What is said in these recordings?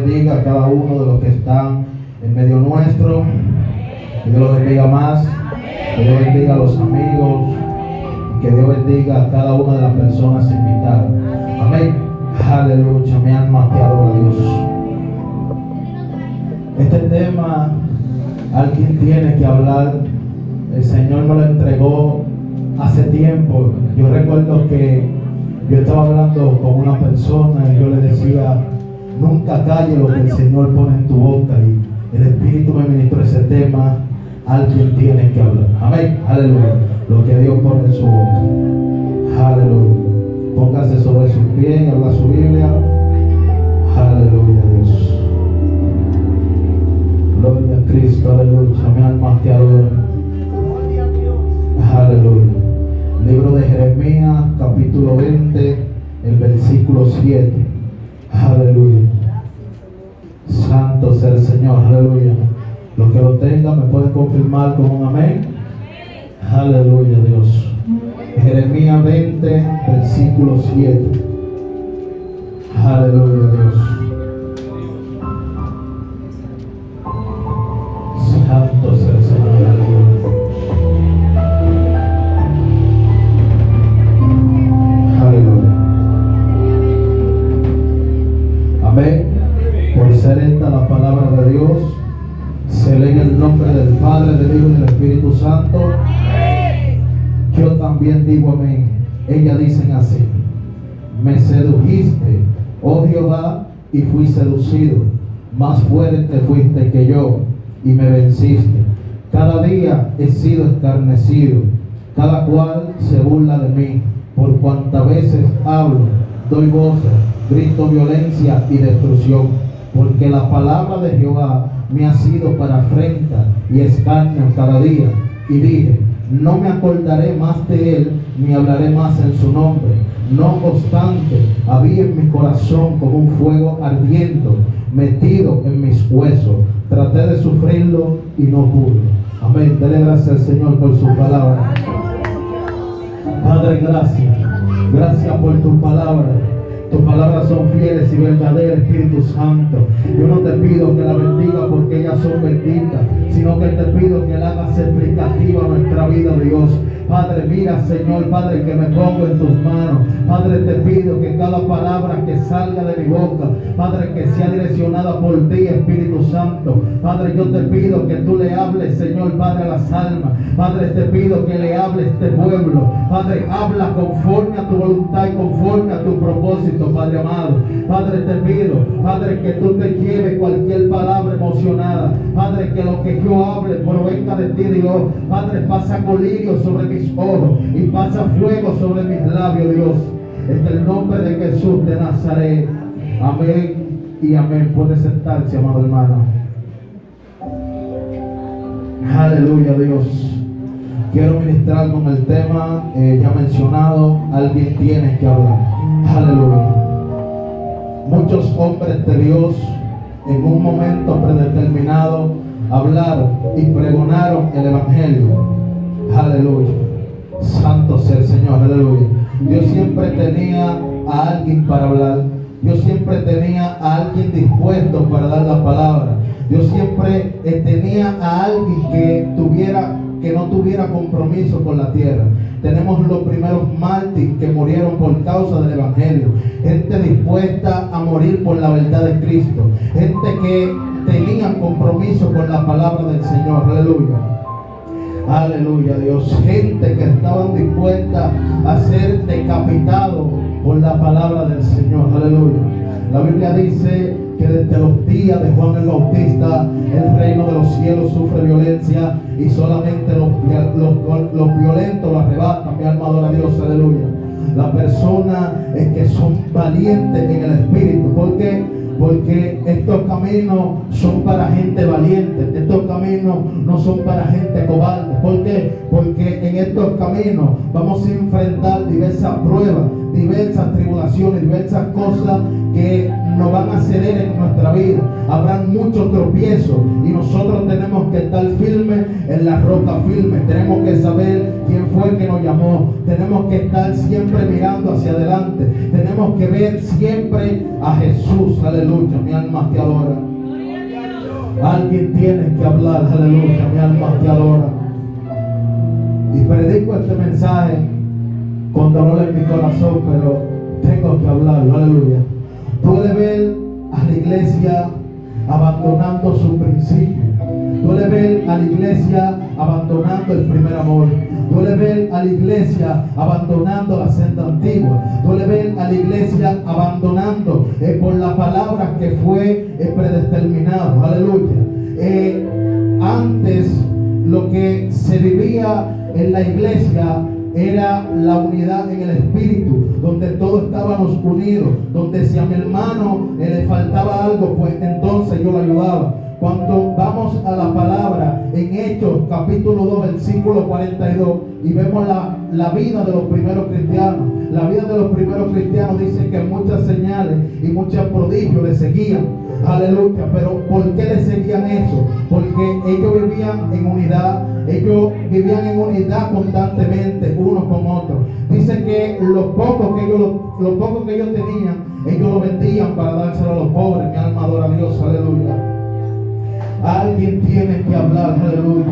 bendiga a cada uno de los que están en medio nuestro. Que Dios los bendiga más. Que Dios bendiga a los amigos. Que Dios bendiga a cada una de las personas invitadas. Amén. Aleluya. Mi alma te adora, Dios. Este tema alguien tiene que hablar. El Señor me lo entregó hace tiempo. Yo recuerdo que yo estaba hablando con una persona y yo le decía: nunca calle lo que el Señor pone en tu boca. Y el Espíritu me ministró ese tema. Alguien tiene que hablar. Amén. Aleluya. Lo que Dios pone en su boca. Aleluya. Póngase sobre sus pies y habla su Biblia. Aleluya, Dios. Gloria a Cristo. Aleluya. Mi alma te adora. Aleluya. Libro de Jeremías, capítulo 20, el versículo 7. Aleluya. Santo sea el Señor. Aleluya. Los que lo tengan me pueden confirmar con un amén. Aleluya, Dios. Jeremías 20, versículo 7. Aleluya, Dios. Santo sea el Señor. Aleluya. Aleluya. Amén. Por ser esta la palabra de Dios, se lee en el nombre del Padre, del Hijo y del Espíritu Santo. Yo también digo amén. Ellas dicen así: me sedujiste, oh Jehová, y fui seducido. Más fuerte fuiste que yo, y me venciste. Cada día he sido escarnecido. Cada cual se burla de mí. Por cuantas veces hablo, doy voces, grito violencia y destrucción. Porque la palabra de Jehová me ha sido para afrenta y escarnio cada día. Y dije: no me acordaré más de él, ni hablaré más en su nombre. No obstante, había en mi corazón como un fuego ardiendo, metido en mis huesos. Traté de sufrirlo y no pude. Amén. Dele gracias al Señor por su palabra. Padre, gracias. Gracias por tu palabra. Tus palabras son fieles y verdaderas, Espíritu Santo. Yo no te pido que la bendiga porque ellas son benditas, sino que te pido que la hagas explicativa a nuestra vida, Dios. Padre, mira, Señor, Padre, que me pongo en tus manos. Padre, te pido que cada palabra que salga de mi boca, Padre, que sea direccionada por ti, Espíritu Santo. Padre, yo te pido que tú le hables, Señor, Padre, a las almas. Padre, te pido que le hables a este pueblo. Padre, habla conforme a tu voluntad y conforme a tu propósito, Padre amado. Padre, te pido, Padre, que tú te lleves cualquier palabra emocionada. Padre, que lo que yo hable provenga de ti, Dios. Padre, pasa colirio sobre mis ojos y pasa fuego sobre mis labios, Dios. En el nombre de Jesús de Nazaret. Amén y amén. Puede sentarse, amado hermano. Aleluya, Dios. Quiero ministrar con el tema ya mencionado: alguien tiene que hablar. Aleluya. Muchos hombres de Dios en un momento predeterminado hablaron y pregonaron el Evangelio. Aleluya. Santo sea el Señor. Aleluya. Dios siempre tenía a alguien para hablar. Dios siempre tenía a alguien dispuesto para dar la palabra. Dios siempre tenía a alguien que no tuviera compromiso con la tierra. Tenemos los primeros mártires que murieron por causa del Evangelio. Gente dispuesta a morir por la verdad de Cristo. Gente que tenía compromiso con la palabra del Señor. Aleluya. Aleluya, Dios. Gente que estaban dispuestas a ser decapitados por la palabra del Señor. Aleluya. La Biblia dice que desde los días de Juan el Bautista el reino de los cielos sufre violencia y solamente los violentos lo arrebatan. Mi alma adora a Dios. Aleluya. Las personas que son valientes en el espíritu. ¿Por qué? Porque estos caminos son para gente valiente. Estos caminos no son para gente cobarde. ¿Por qué? Porque en estos caminos vamos a enfrentar diversas pruebas, diversas tribulaciones, diversas cosas que nos van a ceder en nuestra vida. Habrán muchos tropiezos y nosotros tenemos que estar firmes en la roca firme. Tenemos que saber quién fue el que nos llamó. Tenemos que estar siempre mirando hacia adelante. Tenemos que ver siempre a Jesús. Aleluya, mi alma te adora. Alguien tiene que hablar. Aleluya, mi alma te adora. Y predico este mensaje con dolor en mi corazón, pero tengo que hablarlo. Aleluya. Puede ver a la iglesia abandonando su principio. Duele ver a la iglesia abandonando el primer amor. Duele ver a la iglesia abandonando la senda antigua. Duele ver a la iglesia abandonando por la palabra que fue predeterminado. Aleluya. Antes lo que se vivía en la iglesia era la unidad en el espíritu, donde todos estábamos unidos, donde si a mi hermano le faltaba algo, pues entonces yo lo ayudaba. Cuando vamos a la palabra en Hechos capítulo 2 versículo 42 y vemos la vida de los primeros cristianos, la vida de los primeros cristianos dice que muchas señales y muchos prodigios le seguían. Aleluya. Pero ¿por qué le seguían eso? Porque ellos vivían en unidad. Ellos vivían en unidad constantemente unos con otros. Dice que lo poco que ellos tenían, ellos lo vendían para dárselo a los pobres. Mi alma adora a Dios. Aleluya. Alguien tiene que hablar. Aleluya.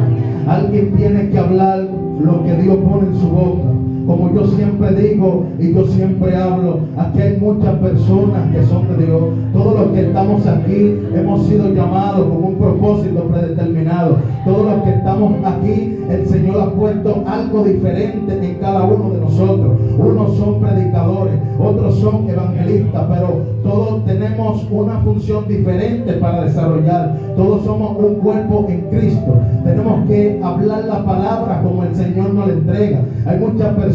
Alguien tiene que hablar lo que Dios pone en su boca. Como yo siempre digo y yo siempre hablo, aquí hay muchas personas que son de Dios. Todos los que estamos aquí hemos sido llamados con un propósito predeterminado. Todos los que estamos aquí, el Señor ha puesto algo diferente en cada uno de nosotros. Unos son predicadores, otros son evangelistas, pero todos tenemos una función diferente para desarrollar. Todos somos un cuerpo en Cristo. Tenemos que hablar la palabra como el Señor nos la entrega. Hay muchas personas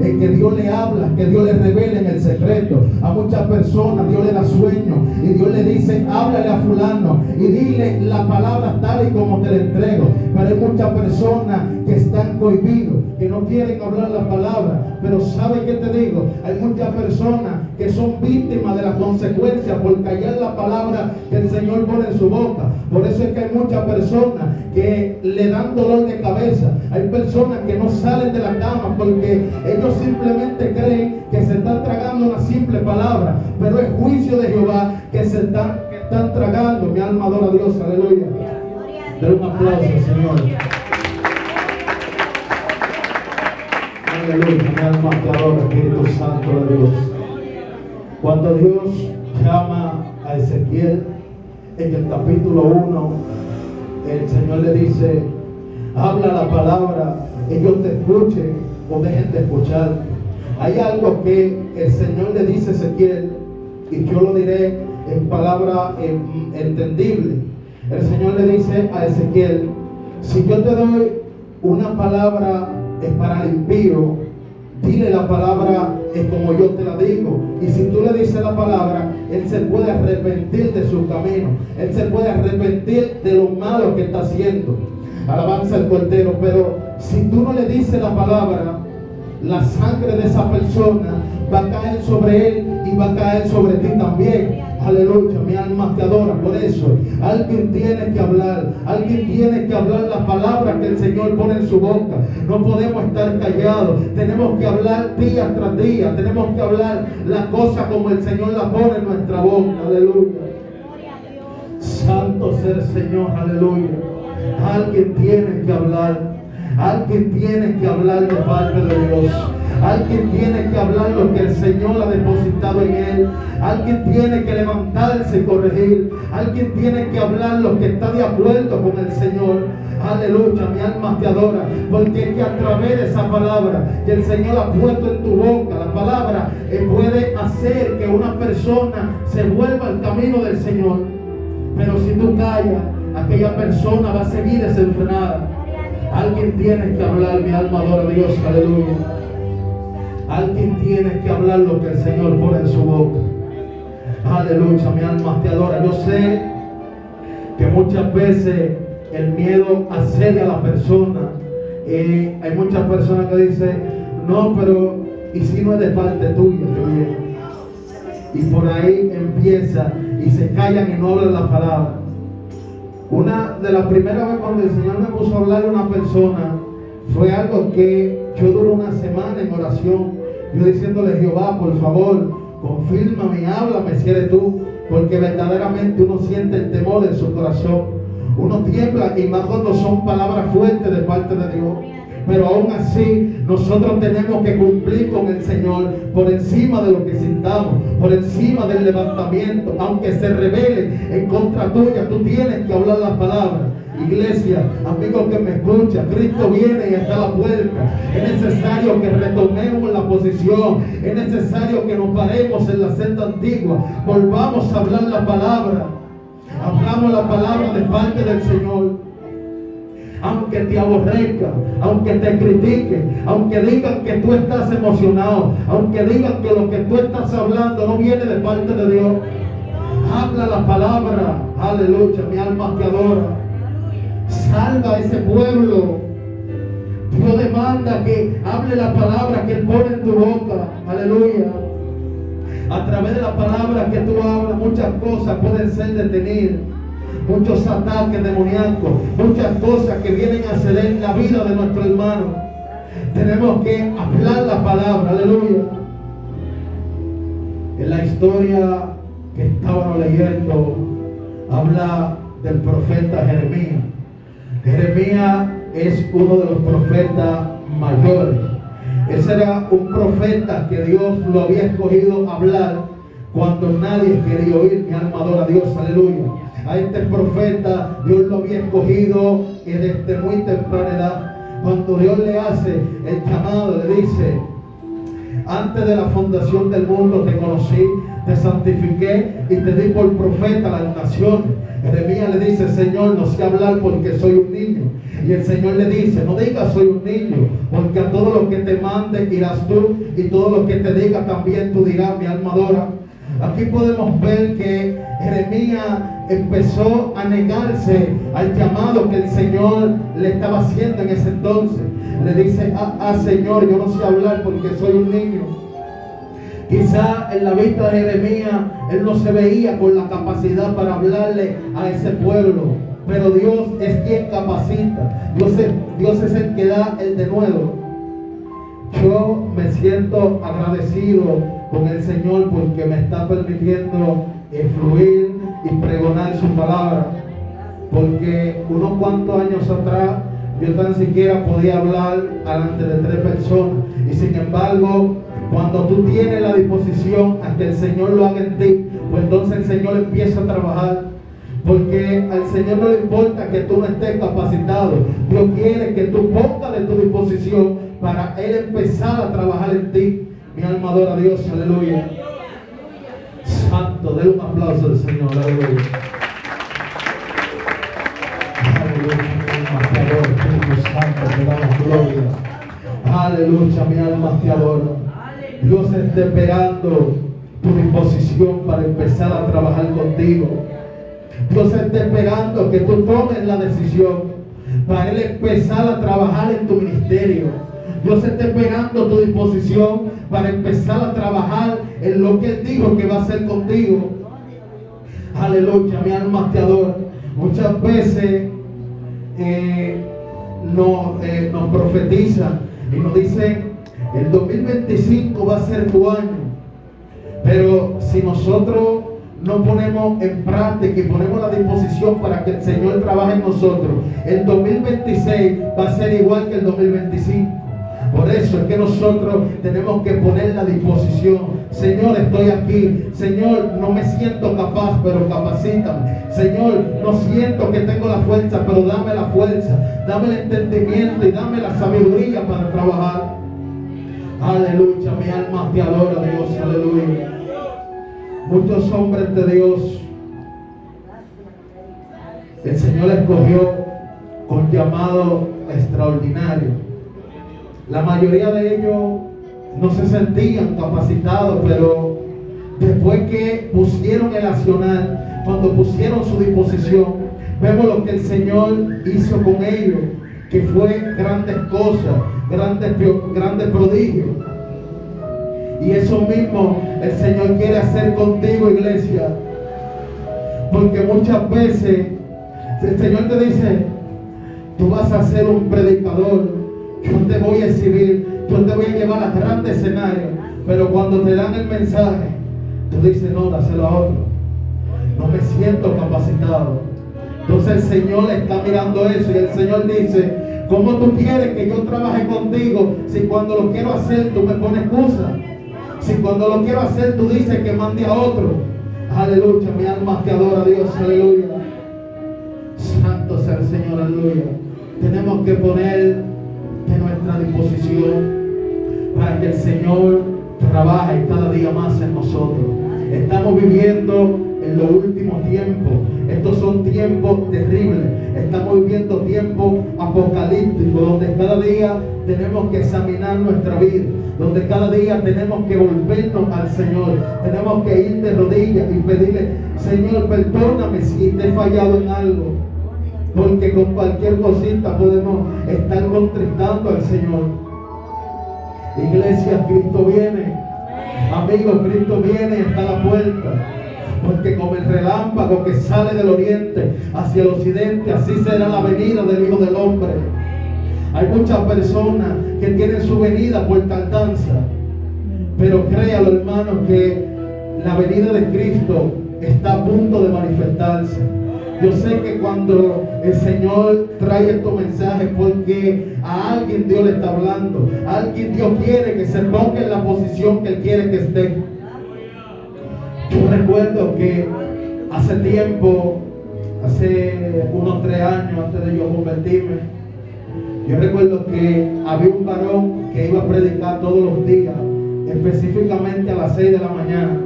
que Dios le habla, que Dios le revela en el secreto. A muchas personas Dios le da sueño y Dios le dice: háblale a fulano y dile la palabra tal y como te la entrego. Pero hay muchas personas que están cohibidos, que no quieren hablar la palabra. Pero ¿sabe qué te digo? Hay muchas personas que son víctimas de las consecuencias por callar la palabra que el Señor pone en su boca. Por eso es que hay muchas personas que le dan dolor de cabeza. Hay personas que no salen de la cama porque ellos simplemente creen que se están tragando una simple palabra, pero es juicio de Jehová que están tragando. Mi alma adora a Dios. Aleluya. Den un aplauso, Señor. Aleluya. Mi alma te adora, Espíritu Santo de Dios. Cuando Dios llama a Ezequiel en el capítulo 1, el Señor le dice: habla la palabra, ellos te escuchen o dejen de escuchar. Hay algo que el Señor le dice a Ezequiel, y yo lo diré en palabra entendible. El Señor le dice a Ezequiel: si yo te doy una palabra para el impío, dile la palabra como yo te la digo. Y si tú le dices la palabra, él se puede arrepentir de su camino. Él se puede arrepentir de lo malo que está haciendo. Alabanza al Cordero. Pero si tú no le dices la palabra, la sangre de esa persona va a caer sobre él y va a caer sobre ti también. Aleluya, mi alma te adora. Por eso alguien tiene que hablar. Alguien tiene que hablar la palabra que el Señor pone en su boca. No podemos estar callados. Tenemos que hablar día tras día. Tenemos que hablar la cosa como el Señor la pone en nuestra boca. Aleluya. Santo sea el Señor. Aleluya. Alguien tiene que hablar. Alguien tiene que hablar de parte de Dios. Alguien tiene que hablar lo que el Señor ha depositado en él. Alguien tiene que levantarse y corregir. Alguien tiene que hablar lo que está de acuerdo con el Señor. Aleluya, mi alma te adora. Porque es que a través de esa palabra que el Señor ha puesto en tu boca, la palabra puede hacer que una persona se vuelva al camino del Señor. Pero si tú callas, aquella persona va a seguir desenfrenada. Alguien tiene que hablar, mi alma adora a Dios. Aleluya. Alguien tiene que hablar lo que el Señor pone en su boca. Aleluya, mi alma te adora. Yo sé que muchas veces el miedo accede a la persona. Hay muchas personas que dicen: no, pero ¿y si no es de parte tuya? y por ahí empieza y se callan y no hablan la palabra. Una de las primeras veces cuando el Señor me puso a hablar a una persona, fue algo que yo duré una semana en oración, yo diciéndole: Jehová, por favor, confírmame y háblame si eres tú, porque verdaderamente uno siente el temor en su corazón, uno tiembla, y más cuando son palabras fuertes de parte de Dios. Pero aún así nosotros tenemos que cumplir con el Señor por encima de lo que sintamos, por encima del levantamiento. Aunque se rebelen en contra tuya, tú tienes que hablar las palabras. Iglesia, amigos que me escuchan, Cristo viene y está a la puerta. Es necesario que retomemos la posición, es necesario que nos paremos en la senda antigua, volvamos a hablar la palabra. Hablamos la palabra de parte del Señor. Aunque te aborrezca, aunque te critique, aunque digan que tú estás emocionado, aunque digan que lo que tú estás hablando no viene de parte de Dios, habla la palabra. Aleluya, mi alma te adora. Salva a ese pueblo. Dios demanda que hable la palabra que Él pone en tu boca. Aleluya. A través de la palabra que tú hablas, muchas cosas pueden ser detenidas. Muchos ataques demoníacos, muchas cosas que vienen a ceder en la vida de nuestro hermano. Tenemos que hablar la palabra. Aleluya. En la historia que estábamos leyendo, habla del profeta Jeremías. Jeremías es uno de los profetas mayores. Ese era un profeta que Dios lo había escogido hablar cuando nadie quería oír. Mi alma adora a Dios, aleluya. A este profeta Dios lo había escogido desde muy temprana edad. Cuando Dios le hace el llamado, le dice: antes de la fundación del mundo te conocí, te santifiqué y te di por profeta a las naciones. Jeremías le dice: Señor, no sé hablar porque soy un niño. Y el Señor le dice: no digas soy un niño, porque a todo lo que te mande irás tú, y todo lo que te diga también tú dirás. Mi alma adora. Aquí podemos ver que Jeremías empezó a negarse al llamado que el Señor le estaba haciendo en ese entonces. Le dice: Señor, yo no sé hablar porque soy un niño. Quizá en la vista de Jeremías él no se veía con la capacidad para hablarle a ese pueblo, pero Dios es quien capacita. Dios es el que da el denuedo. Yo me siento agradecido con el Señor porque me está permitiendo fluir y pregonar su palabra, porque unos cuantos años atrás yo tan siquiera podía hablar delante de 3 personas, y sin embargo cuando tú tienes la disposición a que el Señor lo haga en ti, pues entonces el Señor empieza a trabajar, porque al Señor no le importa que tú no estés capacitado. Dios quiere que tú pongas de tu disposición para Él empezar a trabajar en ti. Mi alma adora a Dios, aleluya. Santo, denle un aplauso al Señor, aleluya. Aleluya, mi alma te adora, Espíritu Santo, te damos gloria. Aleluya, mi alma te adora. Dios está esperando tu disposición para empezar a trabajar contigo. Dios está esperando que tú tomes la decisión para Él empezar a trabajar en tu ministerio. Dios está esperando tu disposición para empezar a trabajar en lo que Él dijo que va a hacer contigo. Aleluya, mi alma te adora. Muchas veces nos profetizan y nos dicen: el 2025 va a ser tu año. Pero si nosotros no ponemos en práctica y ponemos la disposición para que el Señor trabaje en nosotros, el 2026 va a ser igual que el 2025. Por eso es que nosotros tenemos que poner la disposición. Señor, estoy aquí. Señor, no me siento capaz, pero capacítame. Señor, no siento que tengo la fuerza, pero dame la fuerza. Dame el entendimiento y dame la sabiduría para trabajar. Aleluya, mi alma te adora, Dios, aleluya. Muchos hombres de Dios el Señor escogió con llamado extraordinario. La mayoría de ellos no se sentían capacitados, pero después que pusieron el accionar, cuando pusieron su disposición, vemos lo que el Señor hizo con ellos, que fue grandes cosas, grandes prodigios. Y eso mismo el Señor quiere hacer contigo, iglesia. Porque muchas veces el Señor te dice: tú vas a ser un predicador, yo te voy a exhibir, yo te voy a llevar a grandes escenarios. Pero cuando te dan el mensaje, tú dices: no, dáselo a otro, no me siento capacitado. Entonces el Señor está mirando eso y el Señor dice: ¿cómo tú quieres que yo trabaje contigo si cuando lo quiero hacer tú me pones excusa? Si cuando lo quiero hacer tú dices que mande a otro. Aleluya, mi alma te adora a Dios, aleluya. Santo sea el Señor, aleluya. Tenemos que poner de nuestra disposición para que el Señor trabaje cada día más en nosotros. Estamos viviendo en los últimos tiempos. Estos son tiempos terribles. Estamos viviendo tiempos apocalípticos, donde cada día tenemos que examinar nuestra vida, donde cada día tenemos que volvernos al Señor. Tenemos que ir de rodillas y pedirle: Señor, perdóname si te he fallado en algo, porque con cualquier cosita podemos estar contristando al Señor. Iglesia, Cristo viene. Amigos, Cristo viene y está a la puerta. Porque como el relámpago que sale del oriente hacia el occidente, así será la venida del Hijo del Hombre. Hay muchas personas que tienen su venida por tardanza, pero créalo, hermano, que la venida de Cristo está a punto de manifestarse. Yo sé que cuando el Señor trae estos mensajes, porque a alguien Dios le está hablando, a alguien Dios quiere que se ponga en la posición que Él quiere que esté. Yo recuerdo que hace tiempo, hace unos 3 años antes de yo convertirme, yo recuerdo que había un varón que iba a predicar todos los días, específicamente a las 6 de la mañana.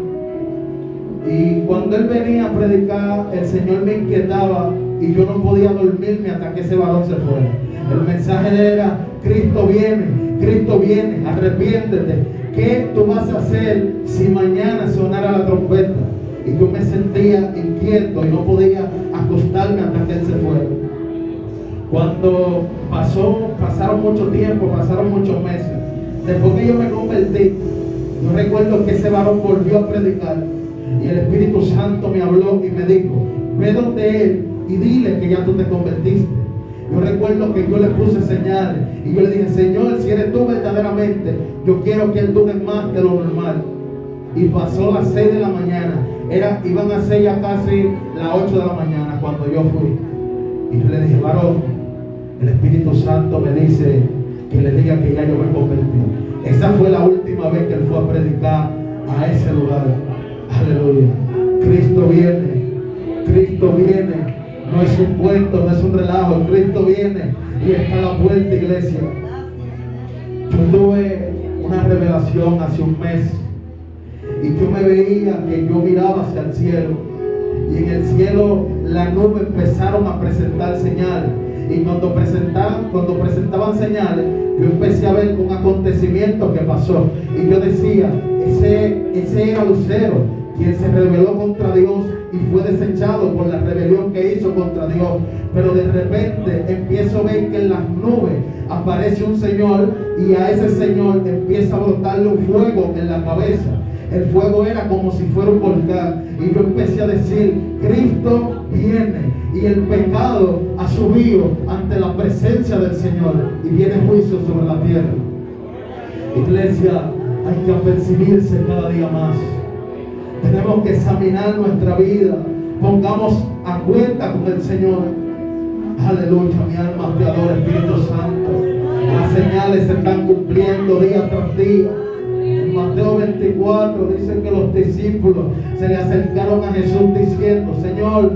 Y cuando él venía a predicar, el Señor me inquietaba y yo no podía dormirme hasta que ese varón se fuera. El mensaje era: Cristo viene, arrepiéntete. ¿Qué tú vas a hacer si mañana sonara la trompeta? Y yo me sentía inquieto y no podía acostarme hasta que él se fuera. Cuando pasaron mucho tiempo, pasaron muchos meses, después que yo me convertí, yo recuerdo que ese varón volvió a predicar y el Espíritu Santo me habló y me dijo: ve donde él y dile que ya tú te convertiste. Yo recuerdo que yo le puse señales y yo le dije: Señor, si eres tú verdaderamente, yo quiero que él dure más de lo normal. Y pasó las 6 de la mañana, iban a ser ya casi las 8 de la mañana cuando yo fui. Y yo le dije: varón, el Espíritu Santo me dice que le diga que ya yo me convertí. Esa fue la última vez que él fue a predicar a ese lugar. Aleluya. Cristo viene. No es un cuento, no es un relajo. Cristo viene y está a la puerta, iglesia. Yo tuve una revelación hace un mes y yo me veía que yo miraba hacia el cielo y en el cielo las nubes empezaron a presentar señales. Y cuando presentaban señales, yo empecé a ver un acontecimiento que pasó. Y yo decía: ese era Lucero, quien se rebeló contra Dios y fue desechado por la rebelión que hizo contra Dios. Pero de repente empiezo a ver que en las nubes aparece un señor y a ese señor empieza a brotarle un fuego en la cabeza. El fuego era como si fuera un volcán. Y yo empecé a decir: Cristo viene y el pecado ha subido ante la presencia del Señor y viene juicio sobre la tierra. Iglesia, hay que apercibirse cada día más. Tenemos que examinar nuestra vida. Pongamos a cuenta con el Señor. Aleluya, mi alma te adora, Espíritu Santo. Las señales se están cumpliendo día tras día. En Mateo 24 dice que los discípulos se le acercaron a Jesús diciendo: Señor,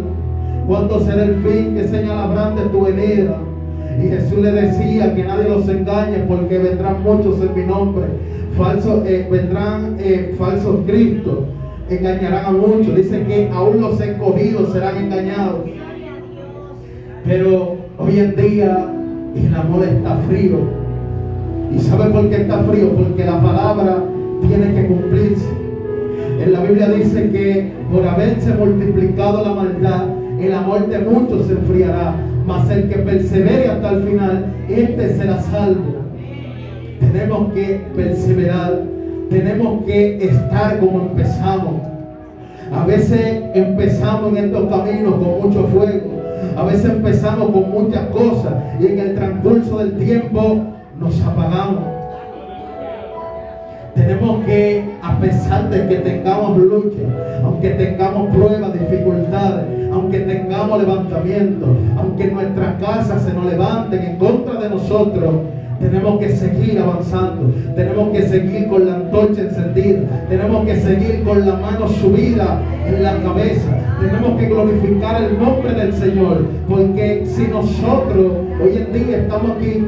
¿cuándo será el fin? ¿Qué señal habrán de tu venida? Y Jesús le decía que nadie los engañe, porque vendrán muchos en mi nombre. Vendrán falsos cristos, engañarán a muchos. Dice que aún los escogidos serán engañados. Pero hoy en día el amor está frío. ¿Y sabe por qué está frío? Porque la palabra tiene que cumplirse. En la Biblia dice que por haberse multiplicado la maldad, el amor de muchos se enfriará, mas el que persevere hasta el final, este será salvo. Tenemos que perseverar, tenemos que estar como empezamos. A veces empezamos en estos caminos con mucho fuego. A veces empezamos con muchas cosas y en el transcurso del tiempo nos apagamos. Tenemos que, a pesar de que tengamos lucha, aunque tengamos pruebas, dificultades, aunque tengamos levantamientos, aunque nuestras casas se nos levanten en contra de nosotros, tenemos que seguir avanzando, tenemos que seguir con la antorcha encendida, tenemos que seguir con la mano subida en la cabeza, tenemos que glorificar el nombre del Señor, porque si nosotros hoy en día estamos aquí,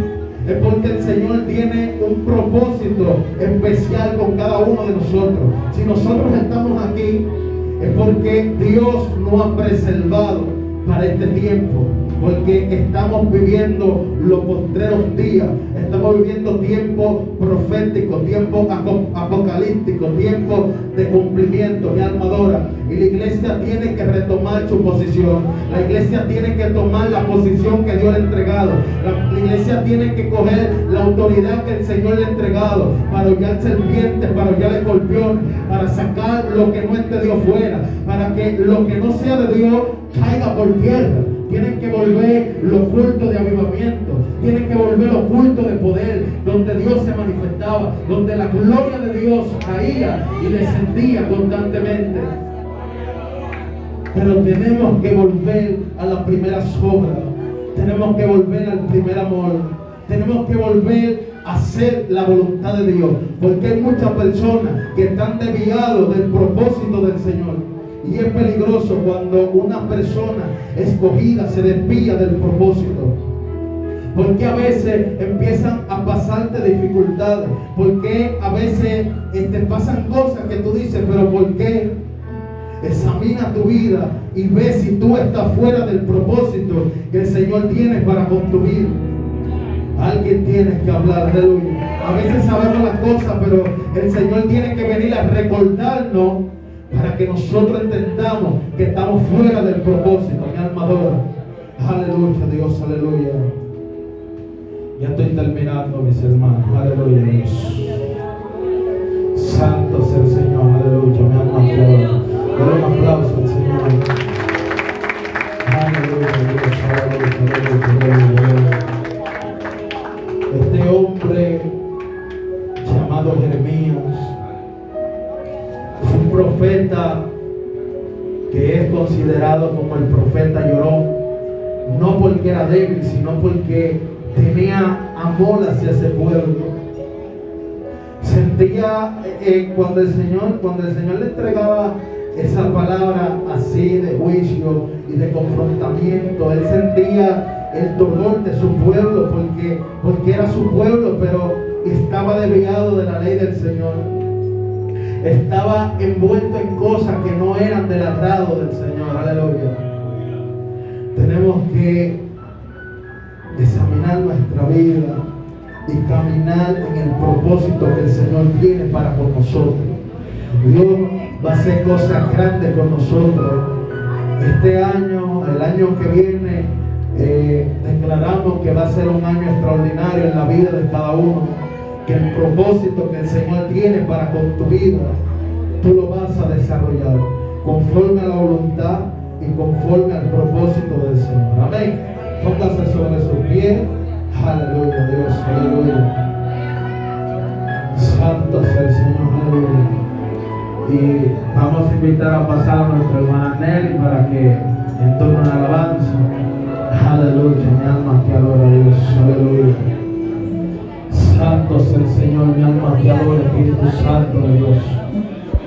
es porque el Señor tiene un propósito especial con cada uno de nosotros. Si nosotros estamos aquí, es porque Dios nos ha preservado para este tiempo, porque estamos viviendo los postreros días, estamos viviendo tiempos proféticos, tiempos apocalípticos, tiempos de cumplimiento. Mi alma adora, y la iglesia tiene que retomar su posición, la iglesia tiene que tomar la posición que Dios le ha entregado, la iglesia tiene que coger la autoridad que el Señor le ha entregado para hollar serpientes, para hollar escorpiones, para sacar lo que no es de Dios fuera, para que lo que no sea de Dios caiga por tierra. Tienen que volver los cultos de avivamiento, tienen que volver los cultos de poder, donde Dios se manifestaba, donde la gloria de Dios caía y descendía constantemente. Pero tenemos que volver a las primeras obras, tenemos que volver al primer amor, tenemos que volver a hacer la voluntad de Dios, porque hay muchas personas que están desviados del propósito del Señor. Y es peligroso cuando una persona escogida se desvía del propósito. Porque a veces empiezan a pasarte dificultades. Porque a veces te pasan cosas que tú dices, pero ¿por qué? Examina tu vida y ve si tú estás fuera del propósito que el Señor tiene para con tu vida. Alguien tiene que hablar, aleluya. A veces sabemos las cosas, pero el Señor tiene que venir a recordarnos para que nosotros entendamos que estamos fuera del propósito. Mi alma adora. Aleluya, Dios, aleluya. Ya estoy terminando, mis hermanos. Aleluya, Dios. Santo es el Señor, aleluya. Mi alma te adora. Dale un aplauso al Señor. Aleluya, Dios, aleluya, aleluya. Este hombre llamado Jeremías fue un profeta que es considerado como el profeta llorón, no porque era débil, sino porque tenía amor hacia ese pueblo. Sentía cuando el Señor le entregaba esa palabra así de juicio y de confrontamiento, él sentía el dolor de su pueblo porque era su pueblo, pero estaba desviado de la ley del Señor. Estaba envuelto en cosas que no eran del agrado del Señor. Aleluya. Tenemos que examinar nuestra vida y caminar en el propósito que el Señor tiene para con nosotros. Dios va a hacer cosas grandes con nosotros. Este año, el año que viene, declaramos que va a ser un año extraordinario en la vida de cada uno. Que el propósito que el Señor tiene para con tu vida, tú lo vas a desarrollar conforme a la voluntad y conforme al propósito del Señor. Amén. Póngase sobre sus pies. Aleluya, Dios, aleluya. Santo sea el Señor, aleluya. Y vamos a invitar a pasar a nuestra hermana Nelly para que entone una alabanza. Aleluya, mi alma que adora a Dios, aleluya. Santo es el Señor, mi alma te adora, Espíritu Santo de Dios.